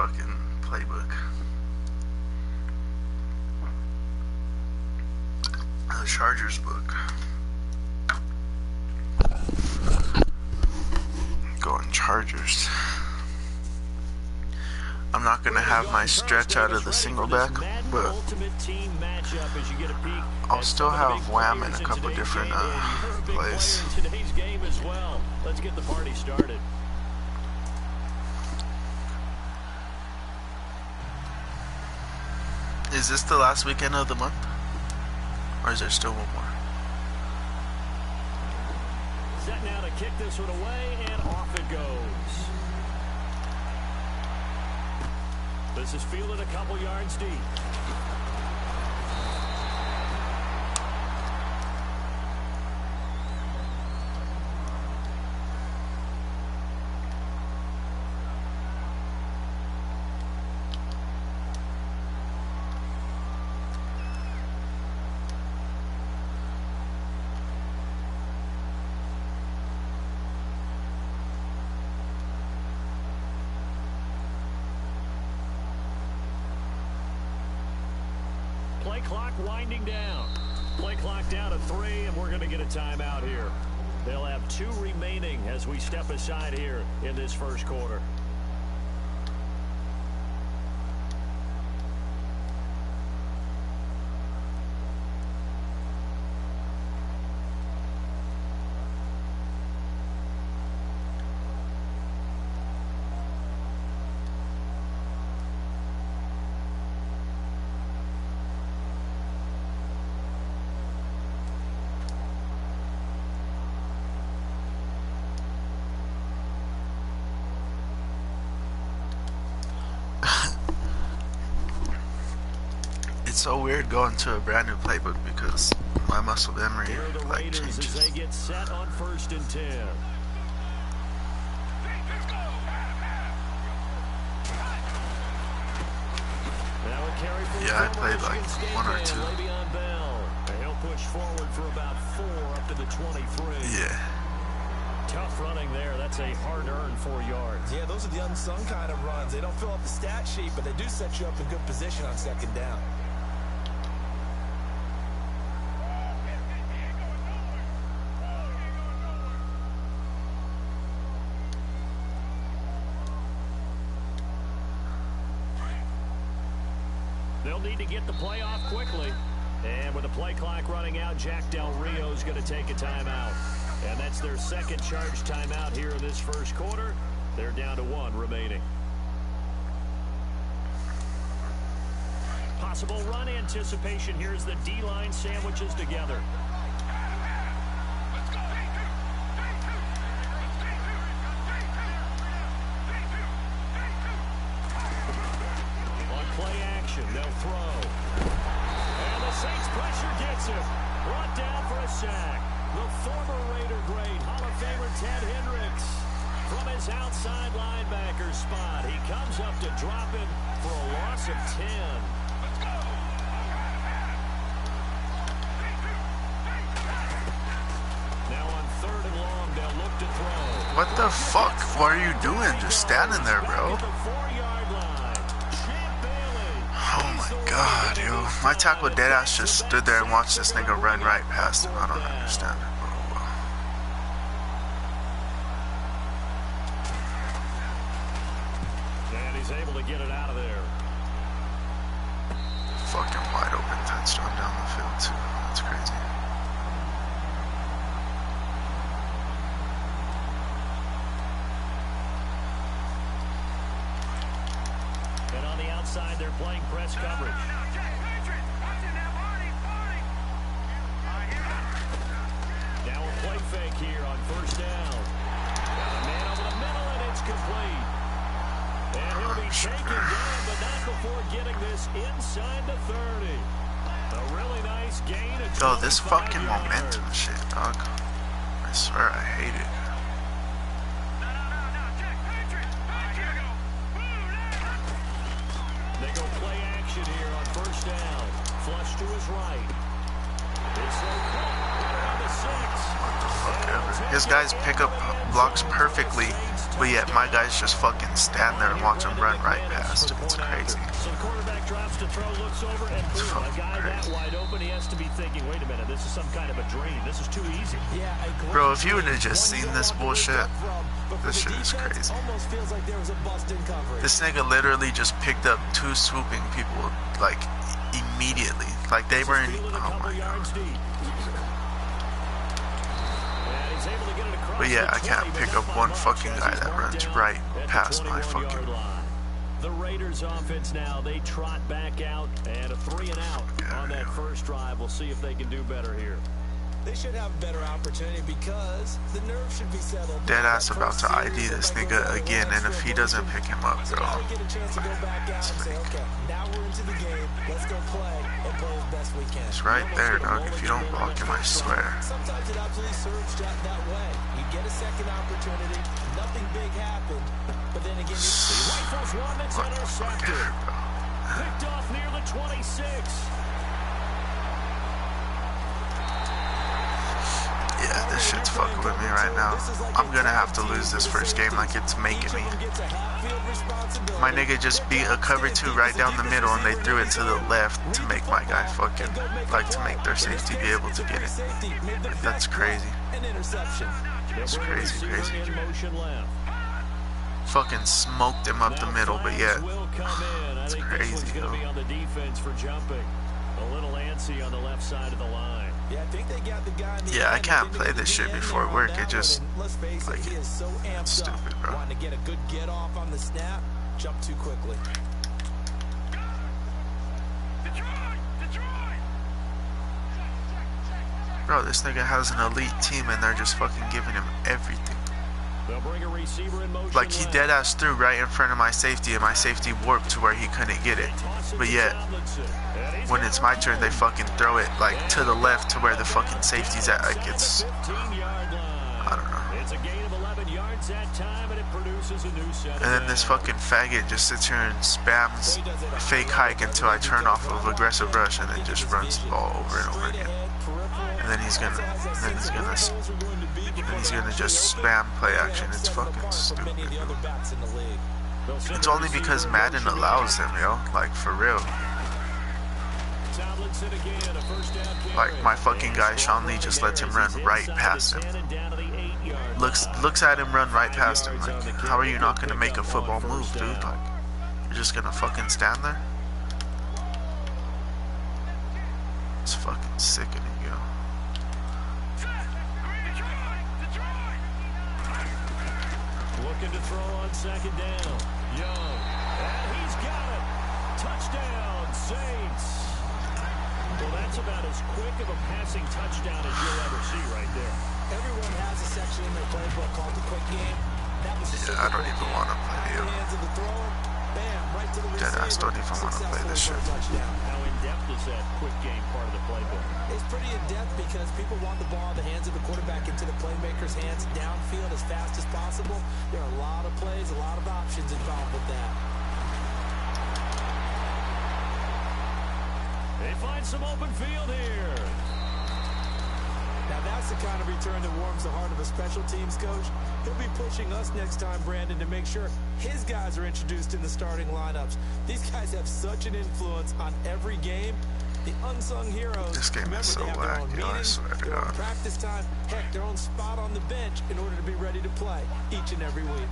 fucking playbook. The Chargers book. Going Chargers. I'm not gonna have my stretch out of the single back, but I'll still have Wham in a couple different plays. Today's game as well. Let's get the party started. Is this the last weekend of the month? Or is there still one more? Set now to kick this one away, and off it goes. This is fielded a couple yards deep. Play clock winding down. Play clock down to 3, and we're going to get a timeout here. They'll have 2 remaining as we step aside here in this first quarter. It's so weird going to a brand new playbook because my muscle memory like changes. As they get set on 1st and 10. Yeah, I played like 1 or 2. He'll push forward for about 4 up to the 23. Yeah. Tough running there. That's a hard-earned 4 yards. Yeah, those are the unsung kind of runs. They don't fill up the stat sheet, but they do set you up in good position on 2nd down. They'll need to get the play off quickly. And with the play clock running out, Jack Del Rio's going to take a timeout. And that's their 2nd charge timeout here in this first quarter. They're down to 1 remaining. Possible run anticipation. Here's the D-line sandwiches together. They'll throw. And the Saints pressure gets him. Brought down for a sack. The former Raider great, Hall of Famer Ted Hendricks. From his outside linebacker spot, he comes up to drop him for a loss of 10. Now on 3rd and long, they'll look to throw. What the fuck? What are you doing? Just standing there, bro. Oh my god, yo. My tackle deadass just stood there and watched this nigga run right past him. I don't understand it. Oh, well. And he's able to get it out of there. Fucking wide open touchdown down the field, too. That's crazy. And on the outside, they're playing press coverage. Now a play fake here on 1st down. Got a man over the middle, and it's complete. And he'll be taken down, but not before getting this inside the 30. A really nice gain. Yo, this fucking momentum shit, dog. I swear I hate it. They go play action here on 1st down. Flush to his right. His guys pick up blocks perfectly, but yet my guys just fucking stand there and watch him run right past. It's crazy. So quarterback drops to throw, looks over, and boom, a guy that wide open, he has to be thinking, wait a minute, this is some kind of a dream. This is too easy. Bro, if you would have just seen this bullshit, this shit is crazy. This nigga literally just picked up 2 swooping people, like, immediately. Like, they were in, oh my god. But yeah, I can't pick up one fucking guy that runs right past my fucking... The Raiders offense now, they trot back out, and a 3 and out on that first drive. We'll see if they can do better here. They should have a better opportunity because the nerves should be settled. Deadass about to ID this nigga again, and if he doesn't pick him up, bro, it's fake. Now we're into the game. Let's go play and play as best we can. It's right there, dog. If you don't block him, I swear. Sometimes it absolutely serves that way. You get a second opportunity, nothing big happened, but then again, he rifles one that's intercepted. Picked off near the 26. Yeah, this shit's fucking with me right now. I'm gonna have to lose this first game like it's making me. My nigga just beat a cover 2 right down the middle and they threw it to the left to make my guy fucking, like, to make their safety be able to get it. Like, that's crazy. It's crazy, crazy. Fucking smoked him up the middle, but yet, it's crazy, yo. A little antsy on the left side of the line. Yeah, I can't play this shit before work. It just, like, it's stupid, bro. Wanting to get a good get off on the snap, jump too quickly. Bro, this nigga has an elite team and they're just fucking giving him everything. Like, he deadass threw right in front of my safety and my safety warped to where he couldn't get it. But yet, when it's my turn, they fucking throw it, like, to the left to where the fucking safety's at. Like, it's, I don't know. And then this fucking faggot just sits here and spams fake hike until I turn off of aggressive rush and then just runs the ball over and over again. And then he's gonna just spam play action. It's fucking stupid, bro. It's only because Madden allows him, yo. Like, for real. Like, my fucking guy Sean Lee just lets him run right past him. Looks at him run right past him. Like, how are you not gonna make a football move, dude? Like, you're just gonna fucking stand there? It's fucking sickening, yo. Looking to throw on second down. Young. And he's got it. Touchdown, Saints. Well, that's about as quick of a passing touchdown as you'll ever see right there. Everyone has a section in their playbook called the quick game. That was Yeah, I don't even want to play, yo. Deadass don't even want to play this shit. How in-depth is that quick game part of the playbook? It's pretty in-depth because people want the ball in the hands of the quarterback into the playmaker's hands downfield as fast as possible. There are a lot of plays, a lot of options involved with that. They find some open field here. Now that's the kind of return that warms the heart of a special teams coach. He'll be pushing us next time, Brandon, to make sure his guys are introduced in the starting lineups. These guys have such an influence on every game. The unsung heroes. This game is so whack, yo, I swear to God. Practice time, heck, their own spot on the bench in order to be ready to play each and every week.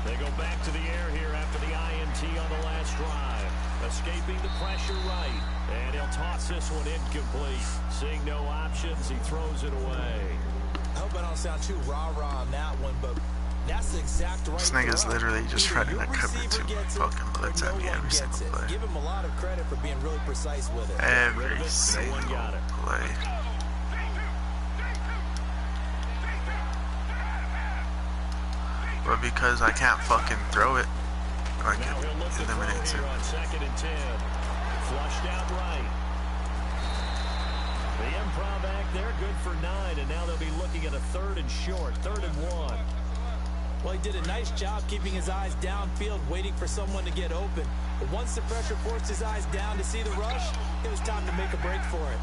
They go back to the air here after the INT on the last drive. Escaping the pressure right. And he'll toss this one incomplete. Seeing no options, he throws it away. I hope I don't sound too rah-rah on that one, but that's the exact right. This nigga's literally just running a cover 2 fucking blitz at me every single play. Give him a lot of credit for being really precise with it. Every single play. But because I can't fucking throw it, like, it eliminates it. Second and 10. Flushed out right. The improv act there, good for 9, and now they'll be looking at a 3rd and short, 3rd and 1. Well, he did a nice job keeping his eyes downfield, waiting for someone to get open. But once the pressure forced his eyes down to see the rush, it was time to make a break for it.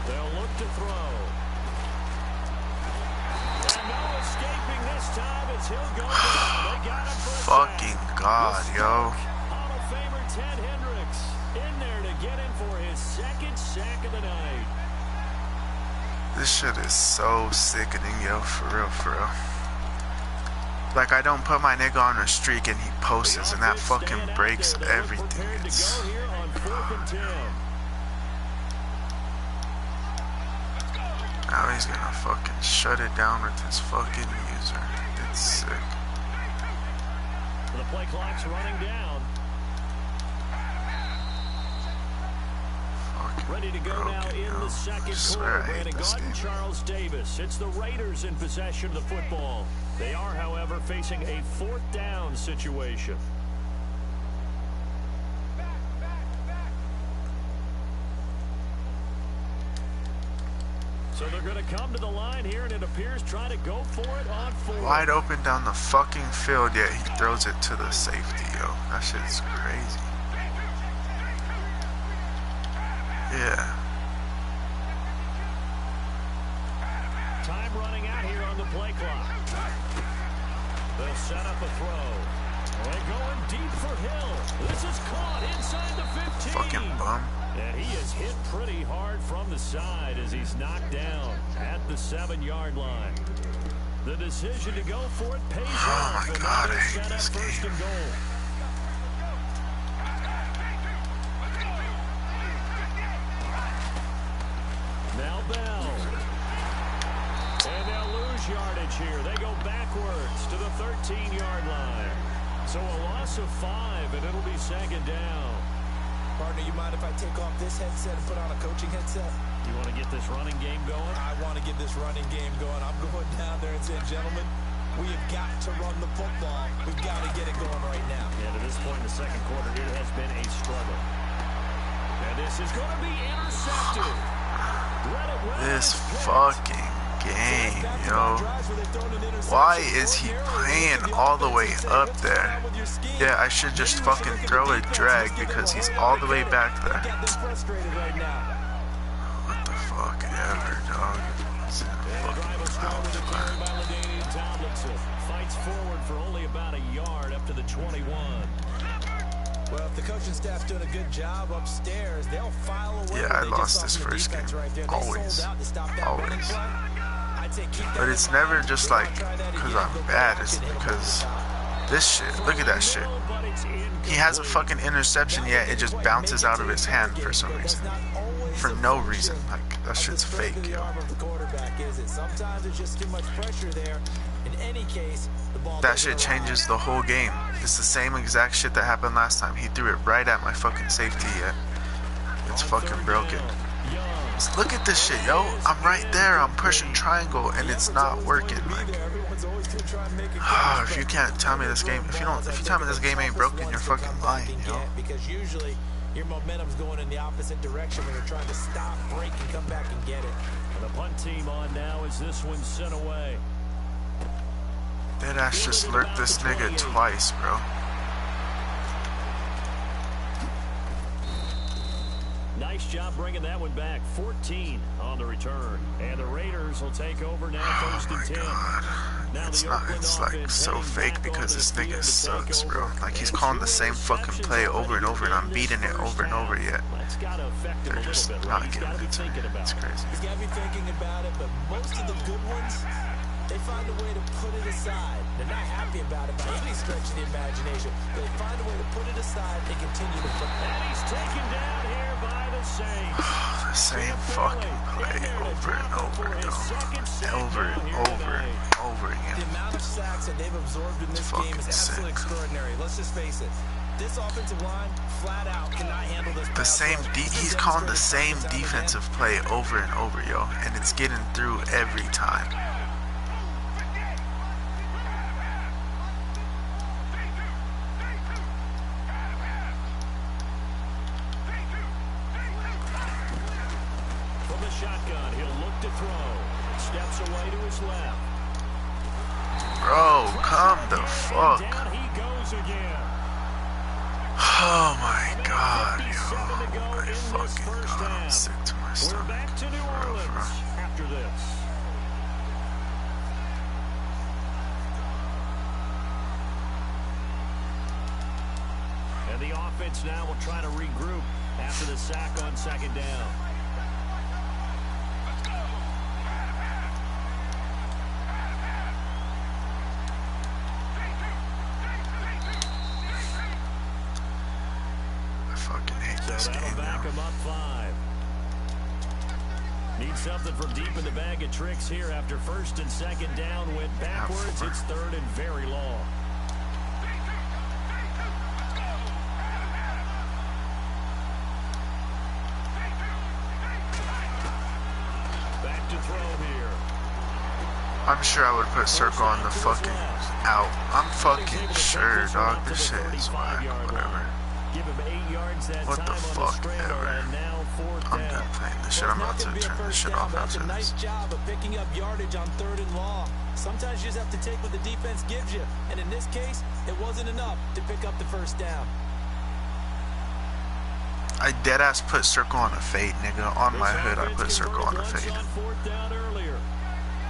They'll look to throw. And no escaping this time as he'll go down. They got him for a Fucking sack. God, yo. Hall of Famer Ted Hendricks in there to get him for his second sack of the night. This shit is so sickening, yo. For real, for real. Like, I don't put my nigga on a streak and he posts and that fucking breaks everything. It's... Now he's gonna fucking shut it down with his fucking user. It's sick. The play clock's running down. Fucking Ready to go broken, now in the second quarter. Brandon Gaudin, Charles Davis. It's the Raiders in possession of the football. They are, however, facing a fourth down situation. So they're going to come to the line here, and it appears trying to go for it on fourth. Wide open down the fucking field, yet he throws it to the safety, yo. That shit's crazy. Yeah. Time running out here on the play clock. They'll set up a throw. They're going deep for Hill. This is caught inside the 15. Fucking bum. And he is hit pretty hard from the side as he's knocked down at the 7-yard line. The decision to go for it pays off. Oh my God, I hate this game. First and goal. Now Bell. And they'll lose yardage here. They go backwards to the 13-yard line. So a loss of 5, and it'll be second down. Partner, you mind if I take off this headset and put on a coaching headset? You want to get this running game going? I want to get this running game going. I'm going down there and saying, gentlemen, we have got to run the football. We've got to get it going right now. And at this point in the second quarter, it has been a struggle. And this is going to be intercepted. This fucking game, yo. Why is he playing all the way up there? Yeah, I should just fucking throw a drag because he's all the way back there. What the fuck ever, dog. It's fights forward for only about a yard up to the 21. Well, if the coaching staff's doing a good job upstairs, they'll file away. Yeah, I lost this first game. Always. Always. But it's never just like because I'm bad. It's because this shit. Look at that shit. He has a fucking interception, yet it just bounces out of his hand for some reason. For no reason. Like, that shit's fake, yo. Sometimes there's just too much pressure there. In any case, the ball that shit changes the whole game. It's the same exact shit that happened last time. He threw it right at my fucking safety, yet it's fucking broken. Just look at this shit, yo. I'm right there. I'm pushing triangle, and it's not working. Like, if you can't tell me this game, if you tell me this game ain't broken, you're fucking lying, yo. Because usually your momentum's going in the opposite direction when you're trying to stop, break, and come back and get it. And the punt team on now as this one's sent away. Deadass just lurked this nigga twice, bro. Nice job bringing that one back. 14 on the return. And the Raiders will take over now, first and 10. God. It's like so fake because this nigga sucks, bro. Like, he's calling the same fucking play over and over, and I'm beating it over and over yet. They're just not giving it to me. It's crazy. He's got to be thinking about it, but most of the good ones, they find a way to put it aside. They're not happy about it by any stretch of the imagination. They find a way to put it aside and continue to put it. And he's taken down here by the Saints. The same fucking play over and over and over and over again. The amount of sacks that they've absorbed in this game is absolutely extraordinary. Let's just face it. This offensive line, flat out, cannot handle this. He's calling the same defensive play over and over, yo, and it's getting through every time. shotgun. He'll look to throw. Steps away to his left. Bro, come the fuck. Down he goes again. Oh my god, yo. Oh my fucking god. I'm sick to my stomach. We're back to New Orleans after this. And the offense now will try to regroup after the sack on second down. I fucking hate this game, That'll back him up 5. Need something from deep in the bag of tricks here after first and second down went backwards. It's third and very long. Back to throw here. I'm sure I would put circle on the fucking out. I'm fucking sure, dog. This shit is whack. Whatever. Give him 8 yards that What time the on fuck scramble, ever. and now fourth I'm down. done playing this shit. I'm about to turn this shit off That's after a nice this. job of picking up yardage on 3rd and long. Sometimes you just have to take what the defense gives you. And in this case, it wasn't enough to pick up the first down. I deadass put circle on a fade, nigga. On my hood, I put circle on a fade. On 4th down earlier.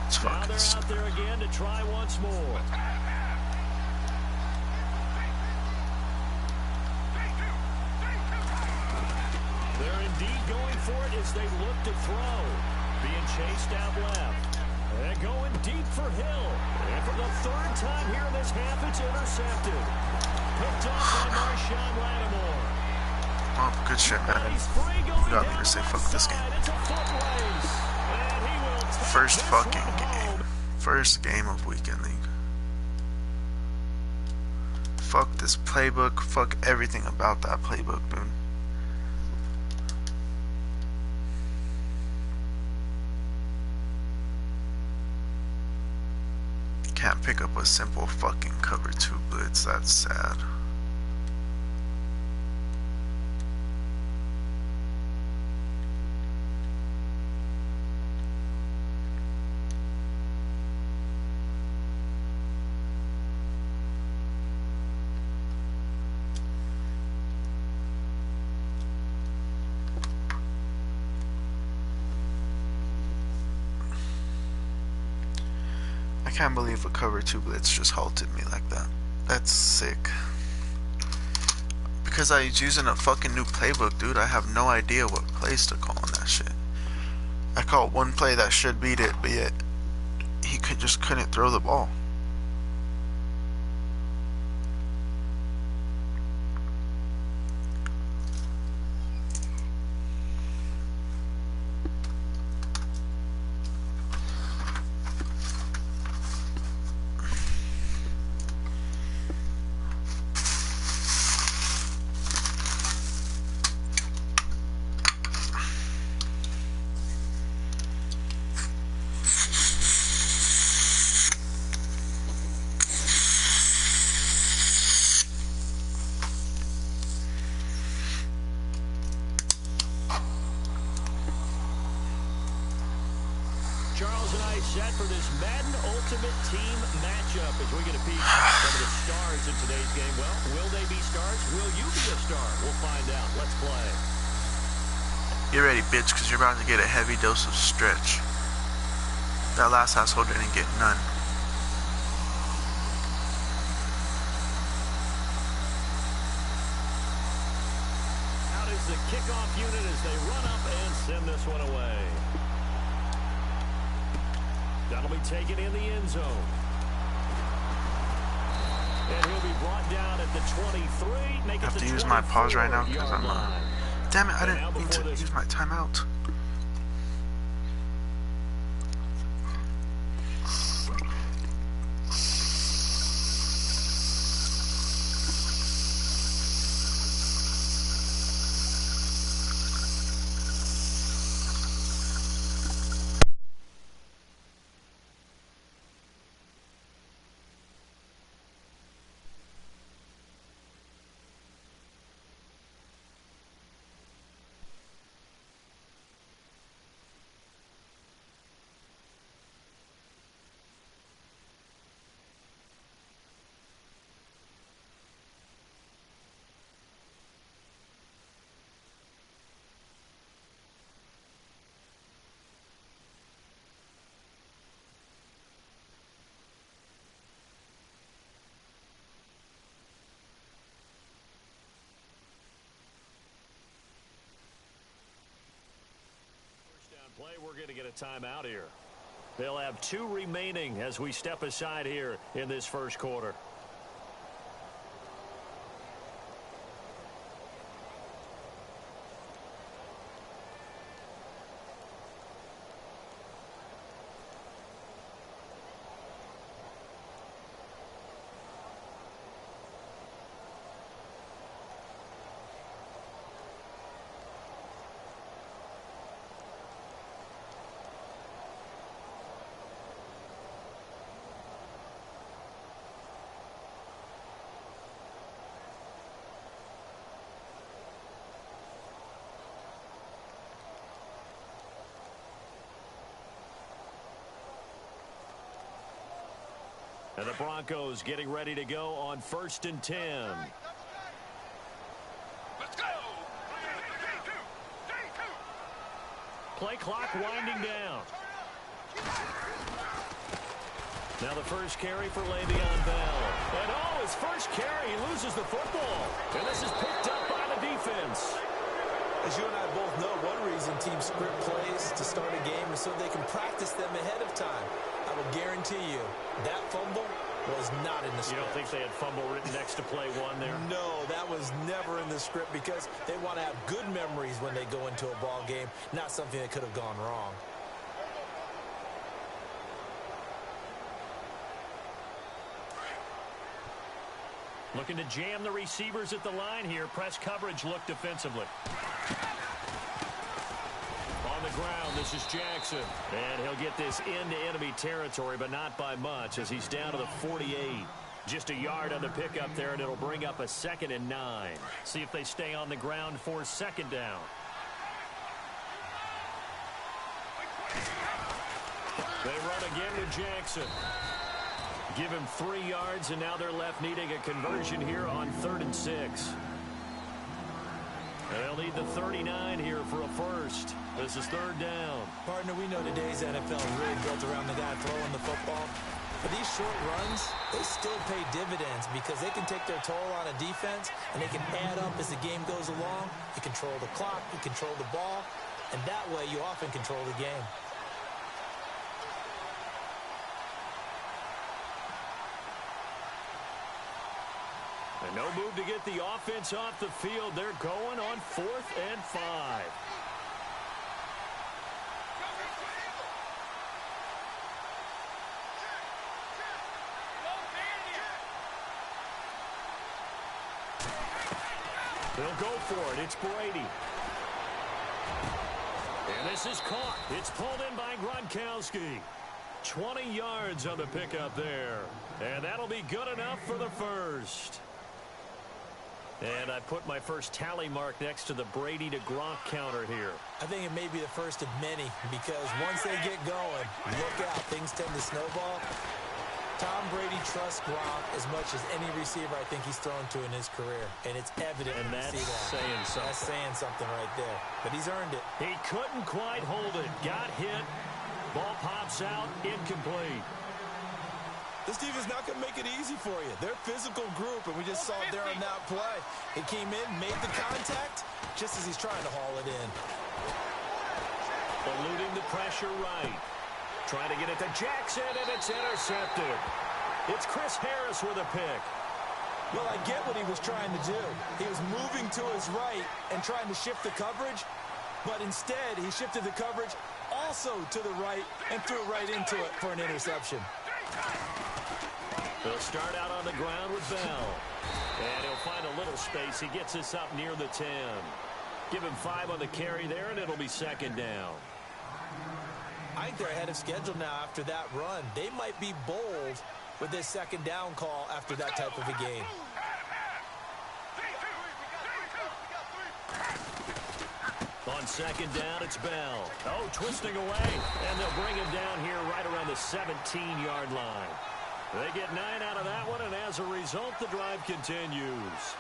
It's Now fucking they're out stupid. there again to try once more. They're indeed going for it as they look to throw. Being chased out left. And going deep for Hill. And for the 3rd time here in this half, it's intercepted. Picked off by Marshawn Lattimore. Oh, good shit, man. You got me to say fuck this game. First fucking game. First game of Weekend League. Fuck this playbook. Fuck everything about that playbook, dude. Can't pick up a simple fucking cover 2 blitz. That's sad. I can't believe a cover 2 blitz just halted me like that. That's sick. Because I was using a fucking new playbook, dude. I have no idea what plays to call on that shit. I called one play that should beat it, but yet he just couldn't throw the ball. Charles and I set for this Madden Ultimate Team matchup as we get a peek at some of the stars in today's game. Well, will they be stars? Will you be a star? We'll find out. Let's play. Get ready, bitch, because you're about to get a heavy dose of stretch. That last asshole didn't get none. Out is the kickoff unit as they run up and send this one away. That'll be taken in the end zone. And he'll be brought down at the 23. I have to use my pause right now because I'm damn it, I didn't mean to use my timeout. Play, we're going to get a timeout here. They'll have 2 remaining as we step aside here in this first quarter. And the Broncos getting ready to go on 1st and 10. Let's go! Play clock winding down. Now the first carry for Le'Veon Bell. And his first carry, he loses the football. And this is picked up by the defense. As you and I both know, one reason teams script plays to start a game is so they can practice them ahead of time. I will guarantee you that fumble was not in the script. You don't think they had fumble written next to play 1 there? No, that was never in the script because they want to have good memories when they go into a ball game, not something that could have gone wrong. Looking to jam the receivers at the line here. Press coverage look defensively. On the ground, this is Jackson. And he'll get this into enemy territory, but not by much as he's down to the 48. Just a yard on the pickup there, and it'll bring up a 2nd and 9. See if they stay on the ground for 2nd down. They run again with Jackson. Give him 3 yards, and now they're left needing a conversion here on 3rd and 6. They'll need the 39 here for a first. This is 3rd down. Partner, we know today's NFL is really built around the guy throwing the football. But these short runs, they still pay dividends because they can take their toll on a defense, and they can add up as the game goes along. You control the clock, you control the ball, and that way you often control the game. And no move to get the offense off the field. They're going on 4th and 5. They'll go for it. It's Brady. And this is caught. It's pulled in by Gronkowski. 20 yards on the pickup there. And that'll be good enough for the first. And I put my first tally mark next to the Brady to Gronk counter here. I think it may be the first of many because once they get going, look out, things tend to snowball. Tom Brady trusts Gronk as much as any receiver I think he's thrown to in his career, and it's evident. And that's see that. saying something. That's saying something right there. But he's earned it. He couldn't quite hold it. Got hit. Ball pops out. Incomplete. This defense is not going to make it easy for you. They're a physical group, and we just saw it there on that play. He came in, made the contact, just as he's trying to haul it in. Eluding the pressure right. Trying to get it to Jackson, and it's intercepted. It's Chris Harris with a pick. Well, I get what he was trying to do. He was moving to his right and trying to shift the coverage, but instead he shifted the coverage also to the right and threw right into it for an interception. They'll start out on the ground with Bell. And he'll find a little space. He gets this up near the 10. Give him 5 on the carry there, and it'll be 2nd down. I think they're ahead of schedule now after that run. They might be bold with this 2nd down call after that type of a game. On 2nd down, it's Bell. Oh, twisting away. And they'll bring him down here right around the 17-yard line. They get 9 out of that one, and as a result, the drive continues.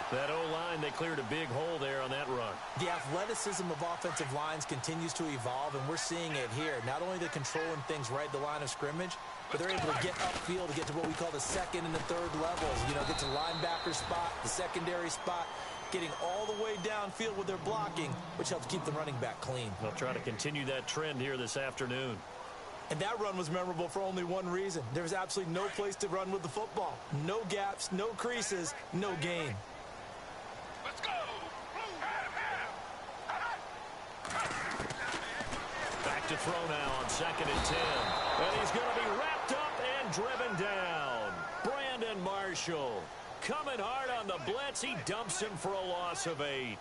That O-line, they cleared a big hole there on that run. The athleticism of offensive lines continues to evolve, and we're seeing it here. Not only they're controlling things right at the line of scrimmage, but they're able to get upfield to get to what we call the 2nd and the 3rd levels. You know, get to the linebacker spot, the secondary spot. getting all the way downfield with their blocking, which helps keep the running back clean. They'll try to continue that trend here this afternoon. And that run was memorable for only one reason. There was absolutely no place to run with the football. No gaps, no creases, no gain. Let's go! Back to throw now on 2nd and 10. And he's going to be wrapped up and driven down. Brandon Marshall coming hard on the blitz. He dumps him for a loss of 8.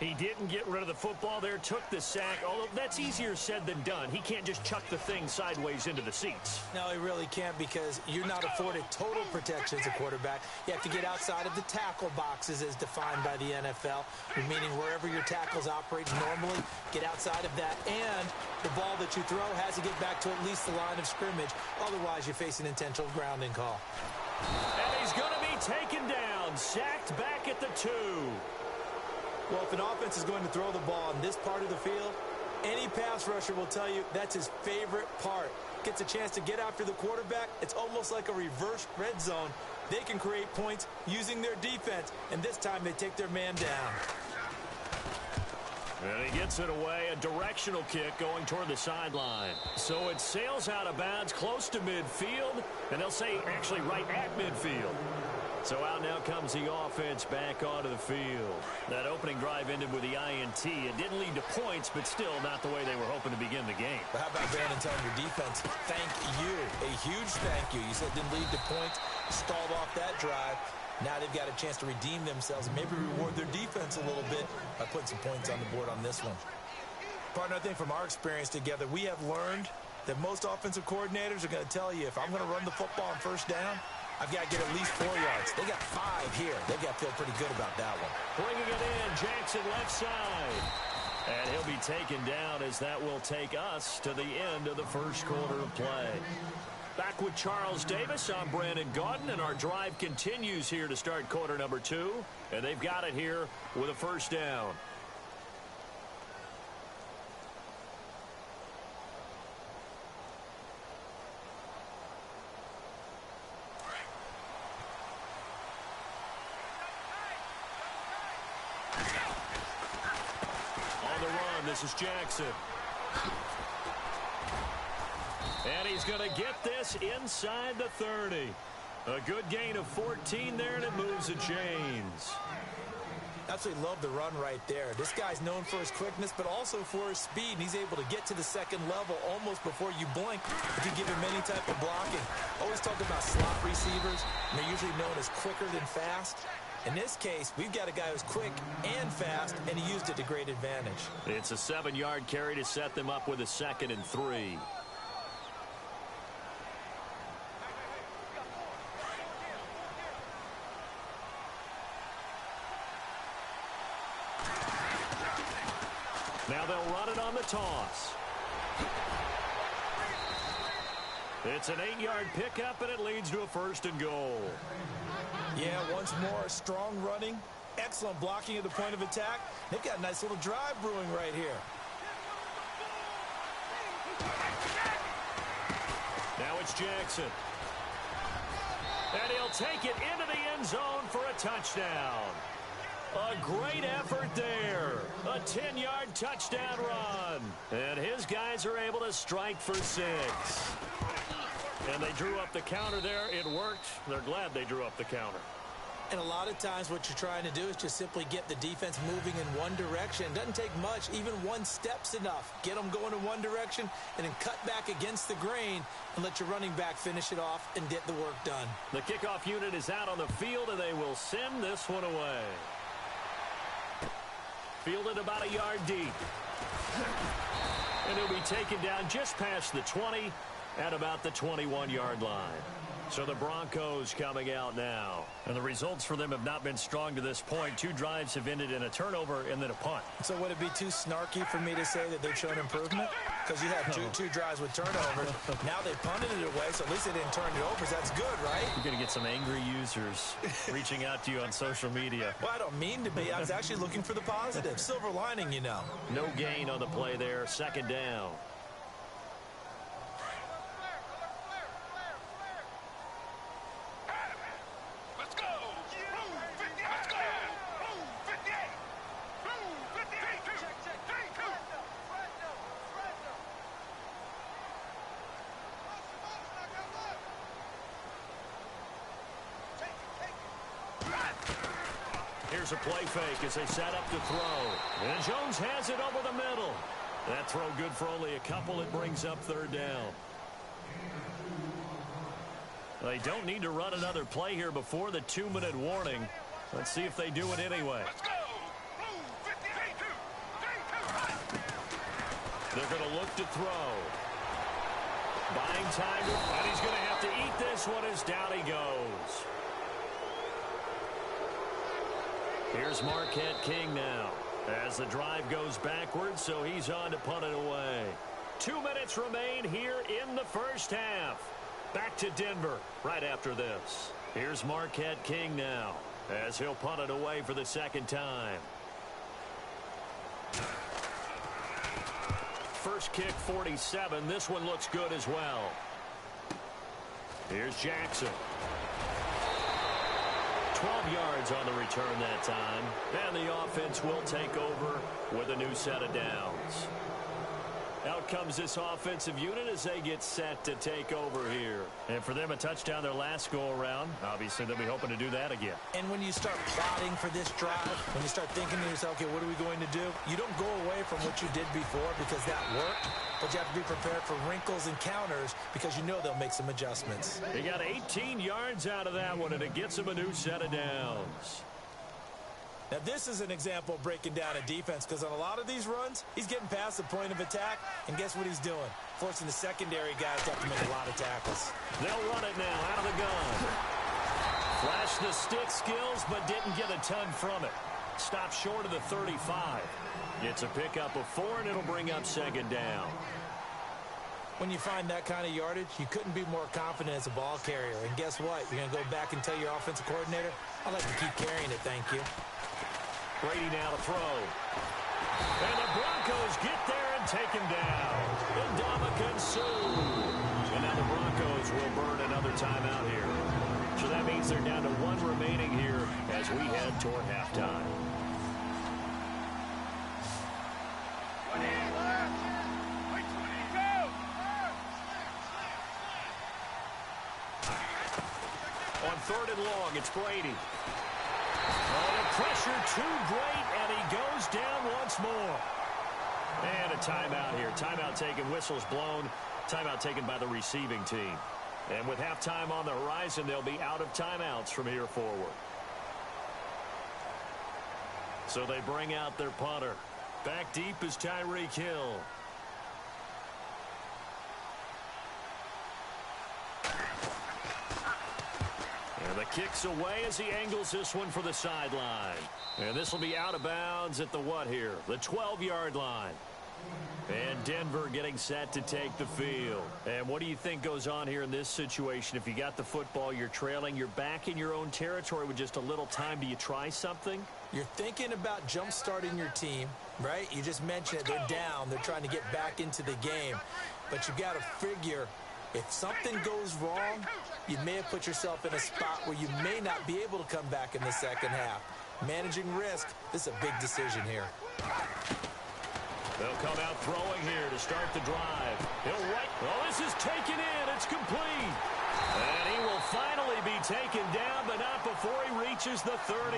He didn't get rid of the football there, took the sack, although that's easier said than done. He can't just chuck the thing sideways into the seats. No, he really can't, because you're not afforded total protection as a quarterback. You have to get outside of the tackle boxes as defined by the NFL, meaning wherever your tackles operate normally, get outside of that, and the ball that you throw has to get back to at least the line of scrimmage. Otherwise, you face an intentional grounding call. And he's going to be taken down, sacked back at the 2. Well, if an offense is going to throw the ball in this part of the field, any pass rusher will tell you that's his favorite part. Gets a chance to get after the quarterback. It's almost like a reverse red zone. They can create points using their defense, and this time they take their man down. And he gets it away, a directional kick going toward the sideline. So it sails out of bounds close to midfield, and they'll say actually right at midfield. So out now comes the offense back onto the field. That opening drive ended with the INT. It didn't lead to points, but still not the way they were hoping to begin the game. But how about Brandon telling your defense, thank you, a huge thank you. You said it didn't lead to points, stalled off that drive. Now they've got a chance to redeem themselves and maybe reward their defense a little bit by putting some points on the board on this one. Partner, I think from our experience together, we have learned that most offensive coordinators are going to tell you, if I'm going to run the football on first down, I've got to get at least 4 yards. They got 5 here. They've got to feel pretty good about that one. Bringing it in, Jackson left side. And he'll be taken down as that will take us to the end of the first quarter of play. Back with Charles Davis, I'm Brandon Gaudin, and our drive continues here to start quarter number 2. And they've got it here with a first down. This is Jackson. And he's going to get this inside the 30. A good gain of 14 there, and it moves the chains. Absolutely love the run right there. This guy's known for his quickness, but also for his speed. And he's able to get to the second level almost before you blink if you give him any type of blocking. Always talk about slot receivers, and they're usually known as quicker than fast. In this case, we've got a guy who's quick and fast, and he used it to great advantage. It's a 7-yard carry to set them up with a 2nd and 3. Now they'll run it on the toss. It's an 8-yard pickup, and it leads to a 1st and goal. Yeah, once more, strong running, excellent blocking at the point of attack. They've got a nice little drive brewing right here. Now it's Jackson. And he'll take it into the end zone for a touchdown. A great effort there. A 10-yard touchdown run. And his guys are able to strike for 6. And they drew up the counter there. It worked. They're glad they drew up the counter. And a lot of times what you're trying to do is just simply get the defense moving in one direction. It doesn't take much. Even one step's enough. Get them going in one direction and then cut back against the grain and let your running back finish it off and get the work done. The kickoff unit is out on the field, and they will send this one away. Fielded about a yard deep. And he'll be taken down just past the 20 at about the 21-yard line. So the Broncos coming out now. And the results for them have not been strong to this point. 2 drives have ended in a turnover and then a punt. So would it be too snarky for me to say that they've shown improvement? Because you had two drives with turnovers. Now they punted it away, so at least they didn't turn it over. So that's good, right? You're going to get some angry users reaching out to you on social media. Well, I don't mean to be. I was actually looking for the positive. Silver lining, you know. No gain on the play there. 2nd down. Here's a play fake as they set up to throw. And Jones has it over the middle. That throw good for only a couple. It brings up third down. They don't need to run another play here before the 2-minute warning. Let's see if they do it anyway. Let's go. Move, 53-2. They're going to look to throw. Buying time, and he's going to have to eat this one as down he goes. Here's Marquette King now as the drive goes backwards, so he's on to punt it away. 2 minutes remain here in the first half. Back to Denver right after this. Here's Marquette King now as he'll punt it away for the second time. First kick 47. This one looks good as well. Here's Jackson. 12 yards on the return that time. And the offense will take over with a new set of downs. Out comes this offensive unit as they get set to take over here. And for them, a touchdown their last go-around. Obviously, they'll be hoping to do that again. And when you start plotting for this drive, when you start thinking to yourself, okay, what are we going to do? You don't go away from what you did before because that worked. But you have to be prepared for wrinkles and counters because you know they'll make some adjustments. They got 18 yards out of that one, and it gets them a new set of downs. Now, this is an example of breaking down a defense because on a lot of these runs, he's getting past the point of attack, and guess what he's doing? Forcing the secondary guys to have to make a lot of tackles. They'll run it now out of the gun. Flashed the stick skills, but didn't get a ton from it. Stopped short of the 35. Gets a pickup of 4, and it'll bring up second down. When you find that kind of yardage, you couldn't be more confident as a ball carrier. And guess what? You're going to go back and tell your offensive coordinator, I'd like to keep carrying it, thank you. Brady now to throw. And the Broncos get there and take him down. Ndamukong Suh. And now the Broncos will burn another timeout here. So that means they're down to 1 remaining here as we head toward halftime. 20 left. Wait, 20, go. On 3rd and long, it's Brady. Oh, the pressure too great, and he goes down once more. And a timeout here. Timeout taken, whistles blown. Timeout taken by the receiving team. And with halftime on the horizon, they'll be out of timeouts from here forward. So they bring out their punter. Back deep is Tyreek Hill. And the kick's away as he angles this one for the sideline. And this will be out of bounds at the what here? The 12-yard line. And Denver getting set to take the field. And what do you think goes on here in this situation? If you got the football, you're trailing, you're back in your own territory with just a little time. Do you try something? You're thinking about jump-starting your team, right? You just mentioned it. They're down. They're trying to get back into the game. But you got to figure if something goes wrong, you may have put yourself in a spot where you may not be able to come back in the second half. Managing risk, this is a big decision here. They'll come out throwing here to start the drive. He'll right. Oh, this is taken in. It's complete. And he will finally be taken down, but not before he reaches the 38.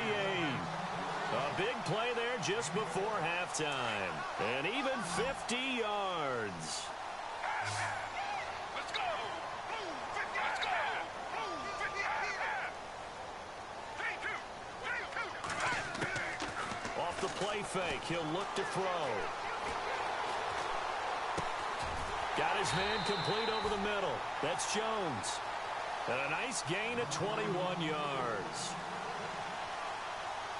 A big play there just before halftime. And even 50 yards. Let's go. Move, 50. Let's go. Move, 50. 32. Off the play fake, he'll look to throw. Got his man complete over the middle. That's Jones. And a nice gain of 21 yards.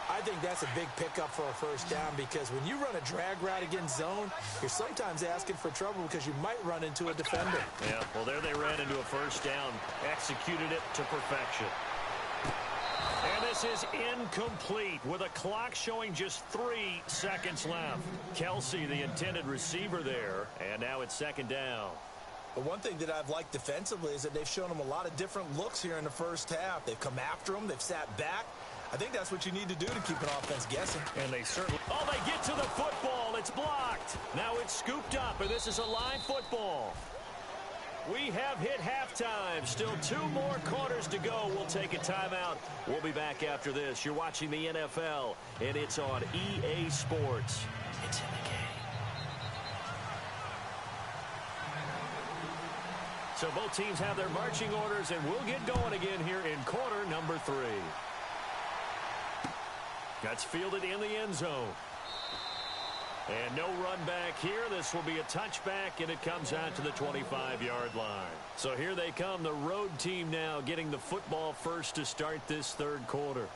I think that's a big pickup for a first down because when you run a drag route against zone, you're sometimes asking for trouble because you might run into a defender. Yeah, well, there they ran into a first down. Executed it to perfection. And this is incomplete with a clock showing just 3 seconds left. Kelsey, the intended receiver there, and now it's second down. But one thing that I've liked defensively is that they've shown them a lot of different looks here in the first half. They've come after them. They've sat back. I think that's what you need to do to keep an offense guessing. And they certainly... Oh, they get to the football. It's blocked. Now it's scooped up, and this is a live football. We have hit halftime. Still 2 more quarters to go. We'll take a timeout. We'll be back after this. You're watching the NFL, and it's on EA Sports. It's in the game. So both teams have their marching orders, and we'll get going again here in quarter number 3. That's fielded in the end zone. And no run back here. This will be a touchback, and it comes out to the 25-yard line. So here they come, the road team now getting the football first to start this third quarter.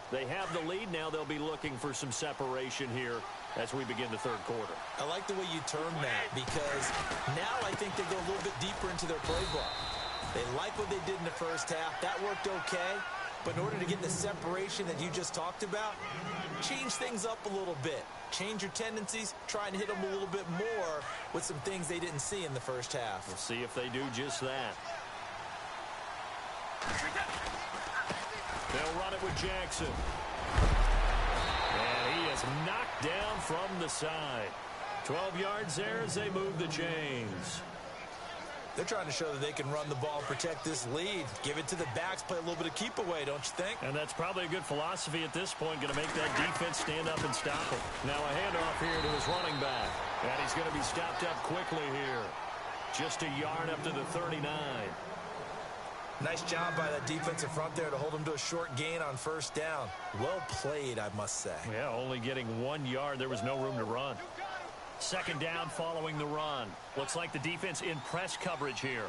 They have the lead. Now they'll be looking for some separation here as we begin the third quarter. I like the way you term that, because now I think they go a little bit deeper into their playbook. They like what they did in the first half. That worked okay. But in order to get the separation that you just talked about, change things up a little bit. Change your tendencies, try and hit them a little bit more with some things they didn't see in the first half. We'll see if they do just that. They'll run it with Jackson. And he is knocked down from the side. 12 yards there as they move the chains. They're trying to show that they can run the ball and protect this lead. Give it to the backs, play a little bit of keep away, don't you think? And that's probably a good philosophy at this point, going to make that defense stand up and stop him. Now a handoff here to his running back. And he's going to be stopped up quickly here. Just a yard up to the 39. Nice job by that defensive front there to hold him to a short gain on first down. Well played, I must say. Yeah, only getting 1 yard. There was no room to run. Second down following the run. Looks like the defense in press coverage here.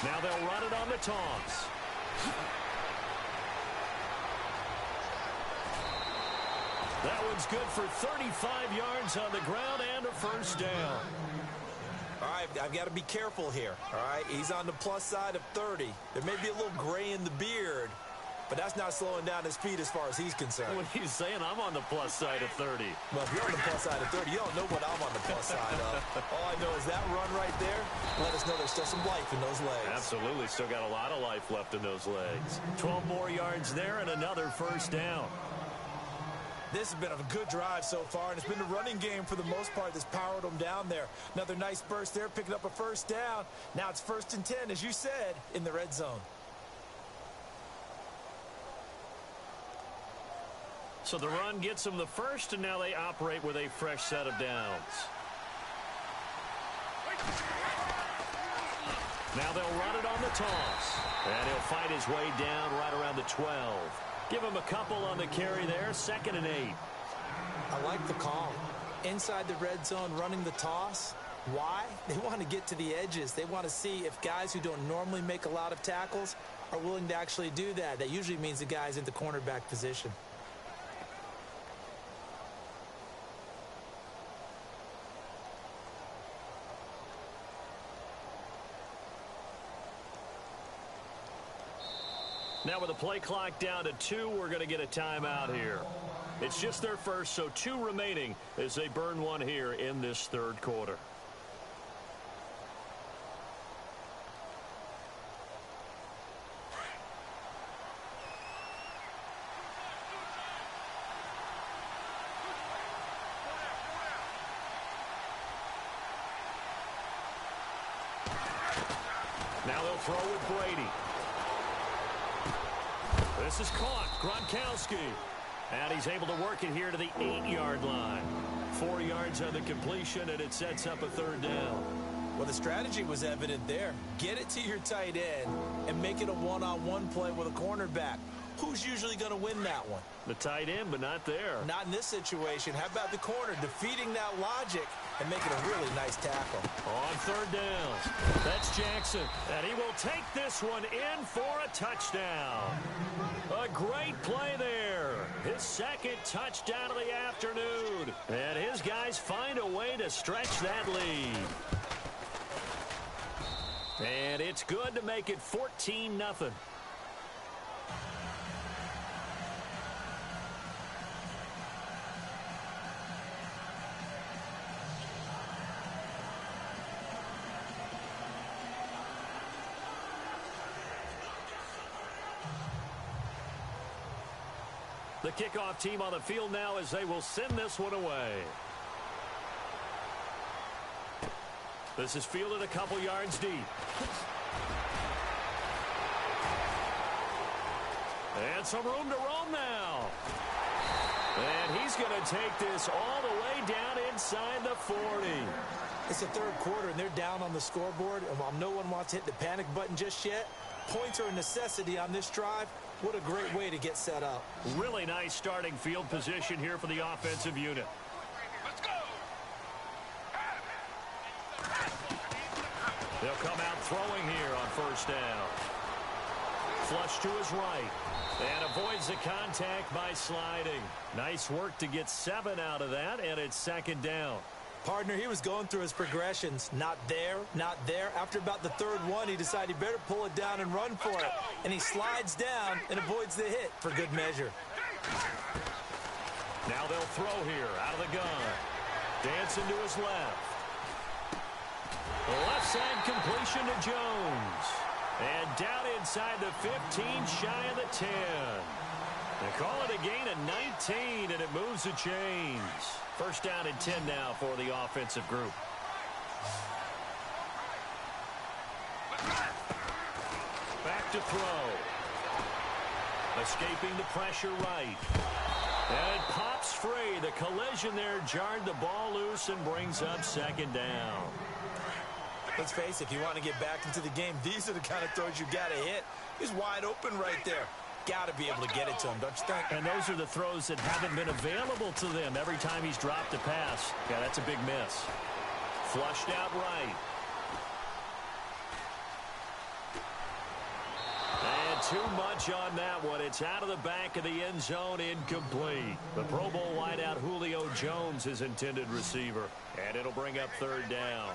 Now they'll run it on the toss. That one's good for 35 yards on the ground and a first down. All right, I've got to be careful here. All right, he's on the plus side of 30. There may be a little gray in the beard, but that's not slowing down his speed as far as he's concerned. What he's saying, I'm on the plus side of 30. Well, if you're on the plus side of 30, you don't know what I'm on the plus side of. All I know is that run right there let us know there's still some life in those legs. Absolutely, still got a lot of life left in those legs. 12 more yards there and another first down. This has been a good drive so far, and it's been the running game for the most part that's powered them down there. Another nice burst there, picking up a first down. Now it's 1st and 10, as you said, in the red zone. So the run gets them the first, and now they operate with a fresh set of downs. Now they'll run it on the toss. And he'll fight his way down right around the 12. Give him a couple on the carry there, 2nd and 8. I like the call. Inside the red zone, running the toss. Why? They want to get to the edges. They want to see if guys who don't normally make a lot of tackles are willing to actually do that. That usually means the guy's in the cornerback position. Now with the play clock down to 2, we're going to get a timeout here. It's just their first, so 2 remaining as they burn one here in this third quarter. Now they'll throw with Brady. This is caught. Gronkowski. And he's able to work it here to the 8-yard line. 4 yards on the completion, and it sets up a third down. Well, the strategy was evident there. Get it to your tight end and make it a one-on-one play with a cornerback. Who's usually going to win that one? The tight end, but not there. Not in this situation. How about the corner defeating that logic and making a really nice tackle? On third down, that's Jackson. And he will take this one in for a touchdown. A great play there. His 2nd touchdown of the afternoon. And his guys find a way to stretch that lead. And it's good to make it 14-0. The kickoff team on the field now as they will send this one away. This is fielded a couple yards deep. And some room to roam now. And he's going to take this all the way down inside the 40. It's the third quarter, and they're down on the scoreboard. And while no one wants to hit the panic button just yet, points are a necessity on this drive. What a great way to get set up. Really nice starting field position here for the offensive unit. Let's go. They'll come out throwing here on first down. Flush to his right. And avoids the contact by sliding. Nice work to get 7 out of that, and it's second down. Partner, he was going through his progressions. Not there, not there. After about the third one, he decided he better pull it down and run for it. And he slides down and avoids the hit for good measure. Now they'll throw here out of the gun. Dancing to his left. The left side completion to Jones. And down inside the 15, shy of the 10. They call it a gain of 19, and it moves the chains. First down and 10 now for the offensive group. Back to throw. Escaping the pressure right. And it pops free. The collision there jarred the ball loose and brings up second down. Let's face it, if you want to get back into the game, these are the kind of throws you got to hit. He's wide open right there. Got to be able to get it to him, don't you think? And those are the throws that haven't been available to them every time he's dropped a pass. Yeah, that's a big miss. Flushed out right. And too much on that one. It's out of the back of the end zone, incomplete. The Pro Bowl wideout Julio Jones is intended receiver. And it'll bring up third down.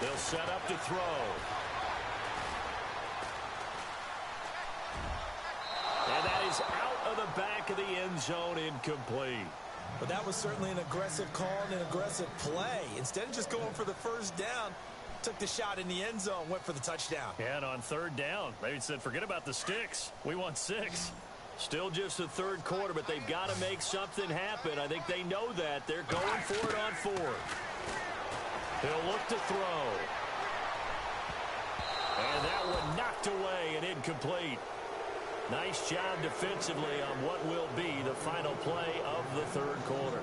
They'll set up to throw. And that is out of the back of the end zone, incomplete. But that was certainly an aggressive call and an aggressive play. Instead of just going for the first down, took the shot in the end zone, went for the touchdown. And on third down, they said, forget about the sticks. We want 6. Still just the third quarter, but they've got to make something happen. I think they know that. They're going for it on 4th. He'll look to throw. And that one knocked away and incomplete. Nice job defensively on what will be the final play of the third quarter.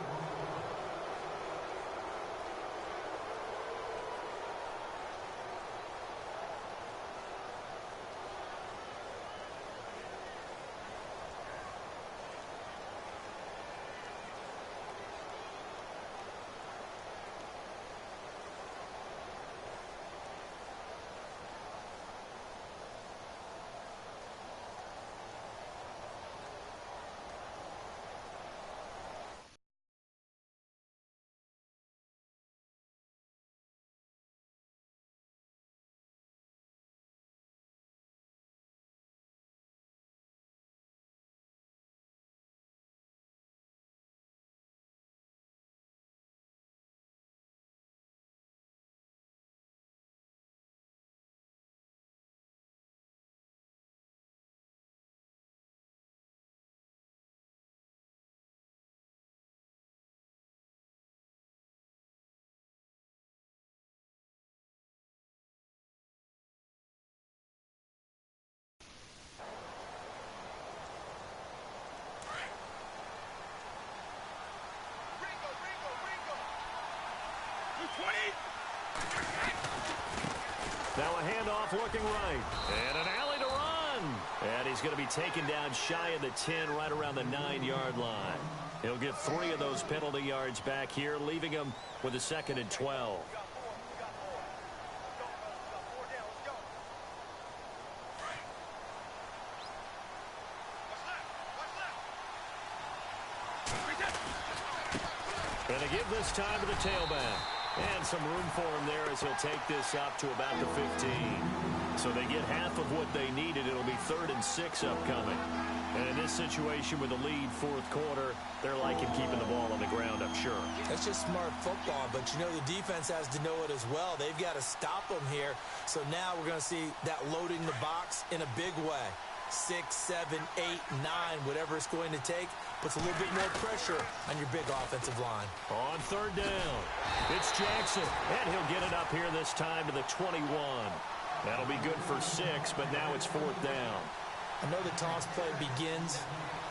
Now a handoff looking right. And an alley to run. And he's going to be taken down shy of the 10, right around the 9-yard line. He'll get 3 of those penalty yards back here, leaving him with a 2nd and 12. And they give this time to the tailback. And some room for him there as he'll take this up to about the 15. So they get half of what they needed. It'll be 3rd and 6 upcoming. And in this situation with the lead 4th quarter, they're liking keeping the ball on the ground, I'm sure. That's just smart football, but you know the defense has to know it as well. They've got to stop them here. So now we're going to see that loading the box in a big way. 6, 7, 8, 9, whatever it's going to take, puts a little bit more pressure on your big offensive line. On third down, it's Jackson, and he'll get it up here this time to the 21. That'll be good for 6, but now it's fourth down. I know the toss play begins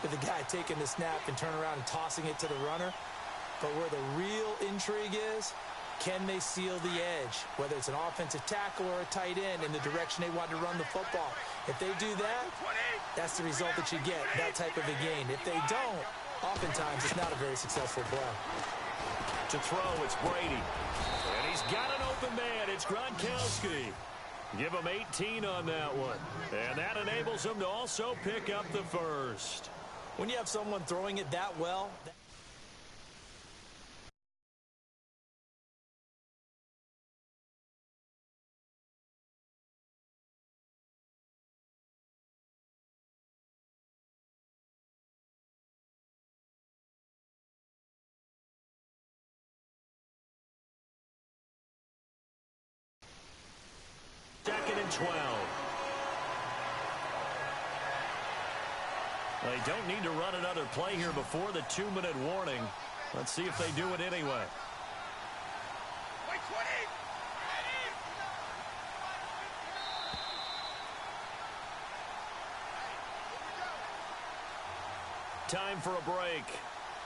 with the guy taking the snap and turning around and tossing it to the runner, but where the real intrigue is, can they seal the edge, whether it's an offensive tackle or a tight end in the direction they want to run the football. If they do that, that's the result that you get, that type of a gain. If they don't, oftentimes it's not a very successful play. To throw, it's Brady. And he's got an open man. It's Gronkowski. Give him 18 on that one. And that enables him to also pick up the first. When you have someone throwing it that well... Second and 12. They don't need to run another play here before the 2-minute warning. Let's see if they do it anyway. Time for a break.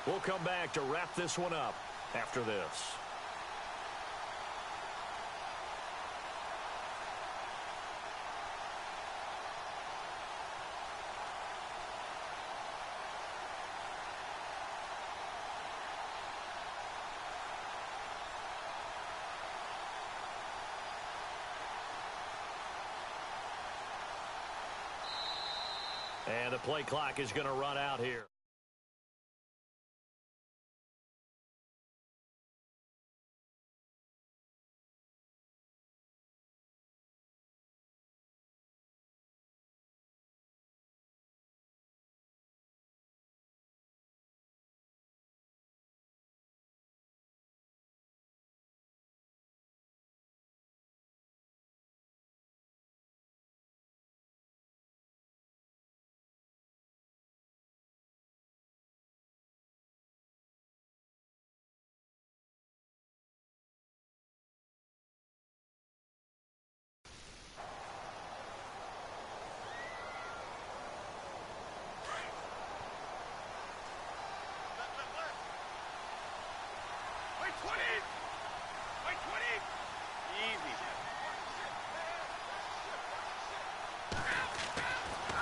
We'll come back to wrap this one up after this. And the play clock is going to run out here.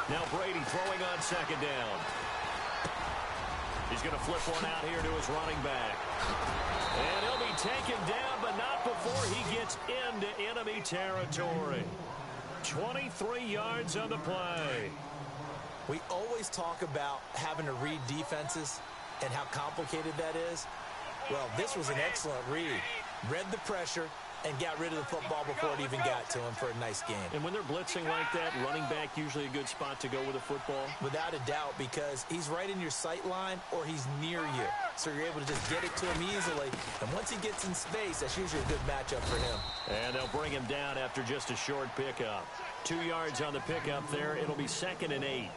Now Brady throwing on second down. He's going to flip one out here to his running back. And he'll be taken down, but not before he gets into enemy territory. 23 yards on the play. We always talk about having to read defenses and how complicated that is. Well, this was an excellent read. Read the pressure and got rid of the football before it even got to him for a nice game. And when they're blitzing like that, running back usually a good spot to go with a football? Without a doubt, because he's right in your sight line or he's near you. So you're able to just get it to him easily. And once he gets in space, that's usually a good matchup for him. And they'll bring him down after just a short pickup. 2 yards on the pickup there. It'll be 2nd and 8.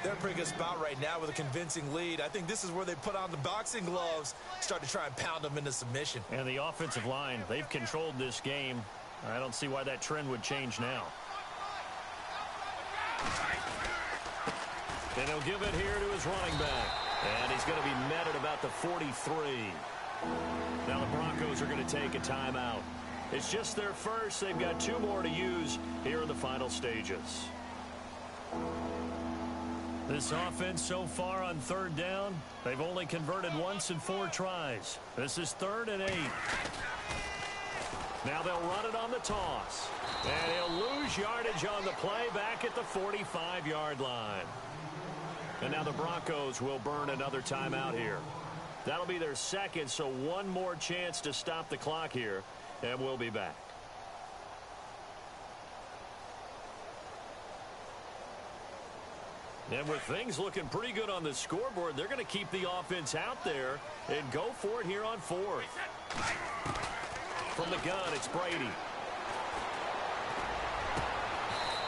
They're in a pretty good spot right now with a convincing lead. I think this is where they put on the boxing gloves, start to try and pound them into submission. And the offensive line, they've controlled this game. I don't see why that trend would change now. And he'll give it here to his running back. And he's going to be met at about the 43. Now the Broncos are going to take a timeout. It's just their first. They've got 2 more to use here in the final stages. This offense so far on 3rd down, they've only converted once in 4 tries. This is 3rd and 8. Now they'll run it on the toss. And he'll lose yardage on the play back at the 45-yard line. And now the Broncos will burn another timeout here. That'll be their second, so one more chance to stop the clock here, and we'll be back. And with things looking pretty good on the scoreboard, they're going to keep the offense out there and go for it here on 4th. From the gun, it's Brady.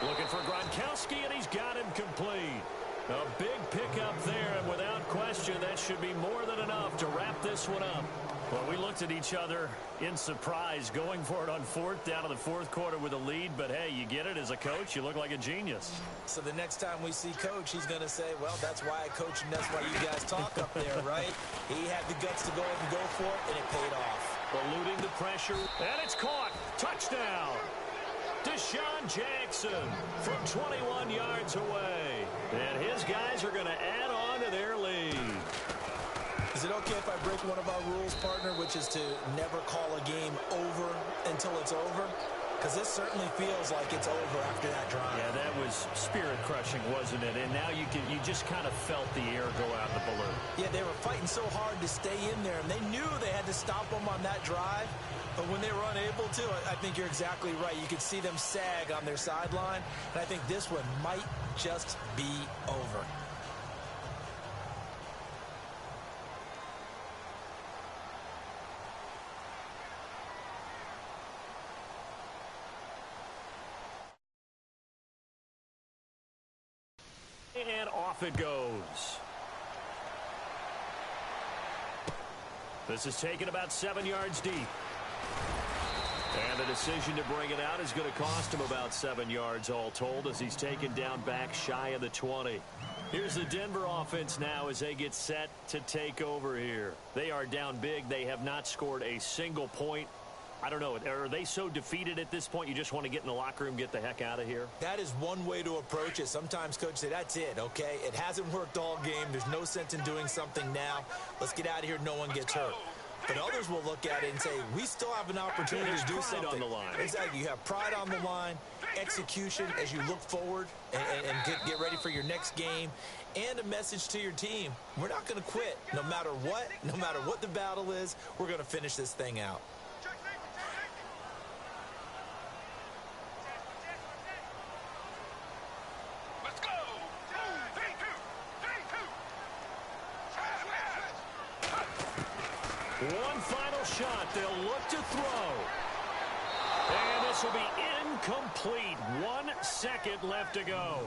Looking for Gronkowski, and he's got him complete. A big pickup there, and without question, that should be more than enough to wrap this one up. Well, we looked at each other in surprise, going for it on fourth down in the fourth quarter with a lead. But, hey, you get it as a coach. You look like a genius. So the next time we see Coach, he's going to say, well, that's why I coach and that's why you guys talk up there, right? He had the guts to go ahead and go for it, and it paid off. Eluding the pressure, and it's caught. Touchdown. Deshaun Jackson from 21 yards away. And his guys are going to add on to their lead. Is it okay if I break one of our rules, partner, which is to never call a game over until it's over? Because this certainly feels like it's over after that drive. Yeah, that was spirit-crushing, wasn't it? And now you just kind of felt the air go out of the balloon. Yeah, they were fighting so hard to stay in there, and they knew they had to stop them on that drive. But when they were unable to, I think you're exactly right. You could see them sag on their sideline, and I think this one might just be over. And off it goes. This is taken about 7 yards deep. And the decision to bring it out is going to cost him about 7 yards all told as he's taken down back shy of the 20. Here's the Denver offense now as they get set to take over here. They are down big. They have not scored a single point. I don't know. Are they so defeated at this point you just want to get in the locker room, get the heck out of here? That is one way to approach it. Sometimes coach say, that's it, okay? It hasn't worked all game. There's no sense in doing something now. Let's get out of here. No one gets hurt. But others will look at it and say, we still have an opportunity to do something. On the line. Exactly. You have pride on the line, execution as you look forward and get ready for your next game, and a message to your team. We're not going to quit no matter what the battle is. We're going to finish this thing out. Let's go. 3-2. One final shot. They'll look to throw. And this will be incomplete. 1 second left to go.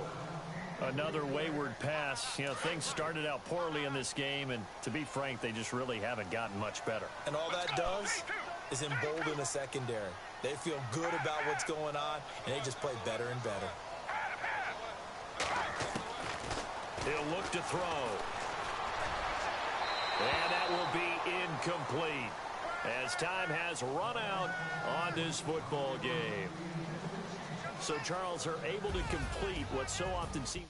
Another wayward pass. You know, things started out poorly in this game, and to be frank, they just really haven't gotten much better. And all that does is embolden a secondary. They feel good about what's going on, and they just play better and better. He'll look to throw. And that will be incomplete as time has run out on this football game. So, Charles, are able to complete what so often seems...